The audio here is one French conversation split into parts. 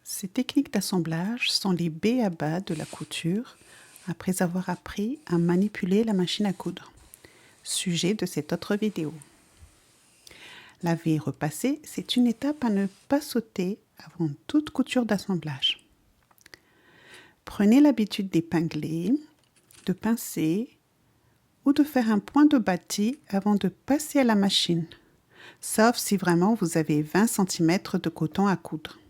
Ces techniques d'assemblage sont les b.a-ba de la couture après avoir appris à manipuler la machine à coudre. Sujet de cette autre vidéo. Laver et repasser, c'est une étape à ne pas sauter avant toute couture d'assemblage. Prenez l'habitude d'épingler, de pincer ou de faire un point de bâti avant de passer à la machine, sauf si vraiment vous avez 20 cm de coton à coudre.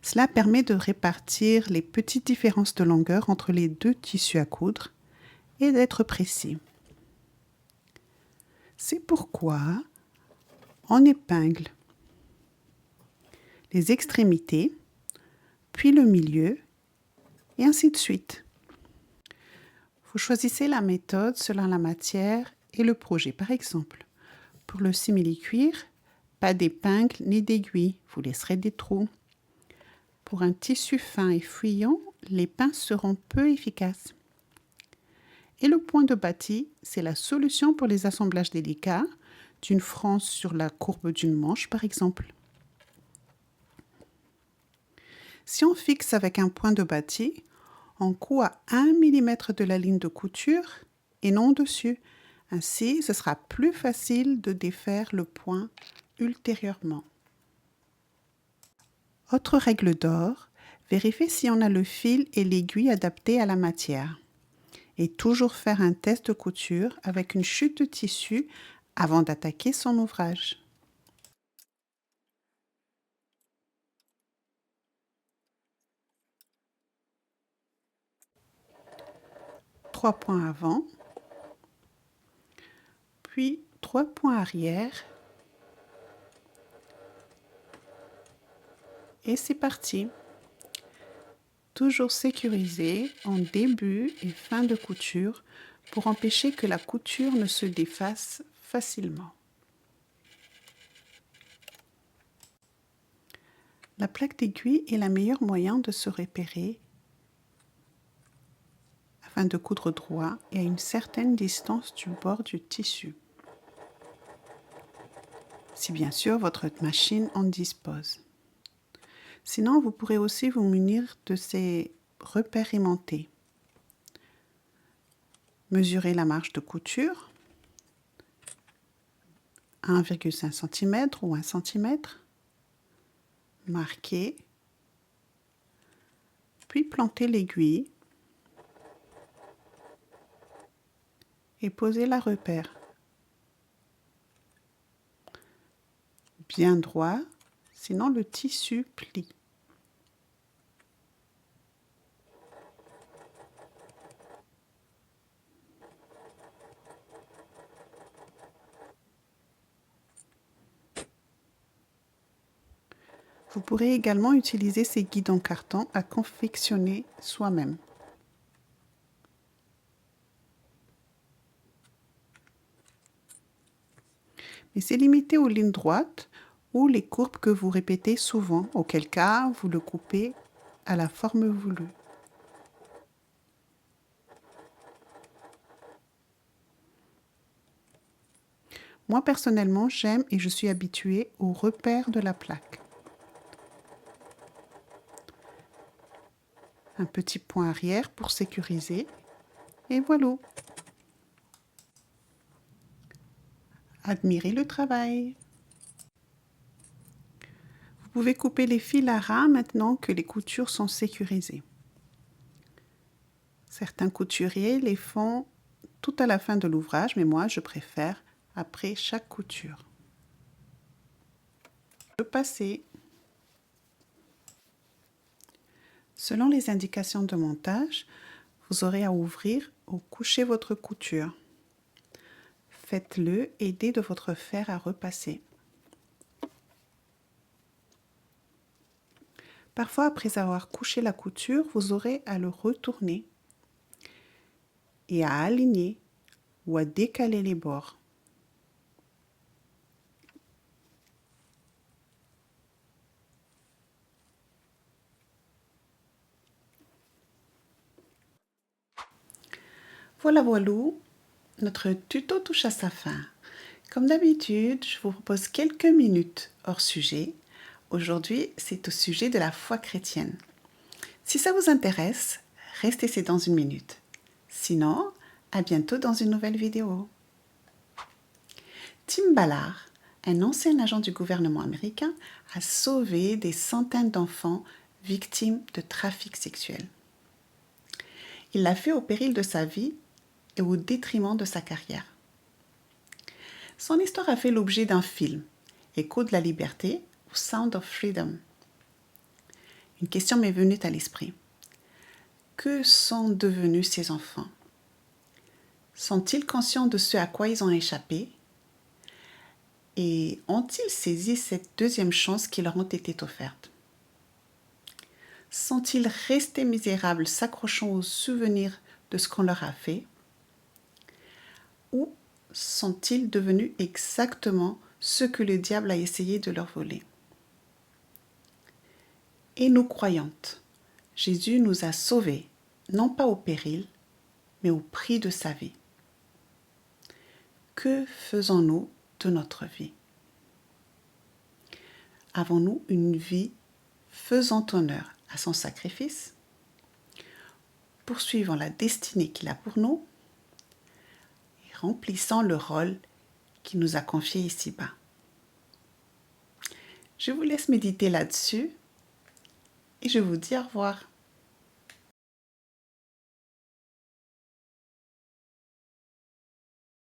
Cela permet de répartir les petites différences de longueur entre les deux tissus à coudre et d'être précis. C'est pourquoi on épingle les extrémités, puis le milieu, et ainsi de suite. Vous choisissez la méthode selon la matière et le projet. Par exemple, pour le simili-cuir, pas d'épingle ni d'aiguille, vous laisserez des trous. Pour un tissu fin et fuyant, les pinces seront peu efficaces. Et le point de bâti, c'est la solution pour les assemblages délicats, d'une frange sur la courbe d'une manche par exemple. Si on fixe avec un point de bâti, on coud à 1 mm de la ligne de couture et non dessus. Ainsi, ce sera plus facile de défaire le point ultérieurement. Autre règle d'or, vérifiez si on a le fil et l'aiguille adaptés à la matière. Et toujours faire un test de couture avec une chute de tissu avant d'attaquer son ouvrage. Trois points avant, puis 3 points arrière. Et c'est parti. Toujours sécuriser en début et fin de couture pour empêcher que la couture ne se défasse facilement. La plaque d'aiguille est le meilleur moyen de se repérer afin de coudre droit et à une certaine distance du bord du tissu. Si bien sûr votre machine en dispose. Sinon, vous pourrez aussi vous munir de ces repères aimantés. Mesurez la marge de couture, 1,5 cm ou 1 cm. Marquez, puis plantez l'aiguille et posez la repère. Bien droit, sinon le tissu plie. Vous pourrez également utiliser ces guides en carton à confectionner soi-même. Mais c'est limité aux lignes droites ou les courbes que vous répétez souvent, auquel cas vous le coupez à la forme voulue. Moi personnellement, j'aime et je suis habituée au repère de la plaque. Un petit point arrière pour sécuriser. Et voilà. Admirez le travail. Vous pouvez couper les fils à ras maintenant que les coutures sont sécurisées. Certains couturiers les font tout à la fin de l'ouvrage, mais moi je préfère après chaque couture. Le passer. Selon les indications de montage, vous aurez à ouvrir ou coucher votre couture. Faites-le aidé de votre fer à repasser. Parfois, après avoir couché la couture, vous aurez à le retourner et à aligner ou à décaler les bords. Voilà, notre tuto touche à sa fin. Comme d'habitude, je vous propose quelques minutes hors sujet Aujourd'hui, c'est au sujet de la foi chrétienne. Si ça vous intéresse, restez ici dans une minute. Sinon, à bientôt dans une nouvelle vidéo. Tim Ballard, un ancien agent du gouvernement américain, a sauvé des centaines d'enfants victimes de trafic sexuel. Il l'a fait au péril de sa vie et au détriment de sa carrière. Son histoire a fait l'objet d'un film, Écho de la liberté ou Sound of Freedom. Une question m'est venue à l'esprit. Que sont devenus ces enfants? Sont-ils conscients de ce à quoi ils ont échappé? Et ont-ils saisi cette deuxième chance qui leur ont été offerte? Sont-ils restés misérables s'accrochant aux souvenirs de ce qu'on leur a fait? Ou sont-ils devenus exactement ce que le diable a essayé de leur voler? Et nous croyantes, Jésus nous a sauvés, non pas au péril, mais au prix de sa vie. Que faisons-nous de notre vie? Avons-nous une vie faisant honneur à son sacrifice, poursuivant la destinée qu'il a pour nous et remplissant le rôle qu'il nous a confié ici-bas? Je vous laisse méditer là-dessus et je vous dis au revoir.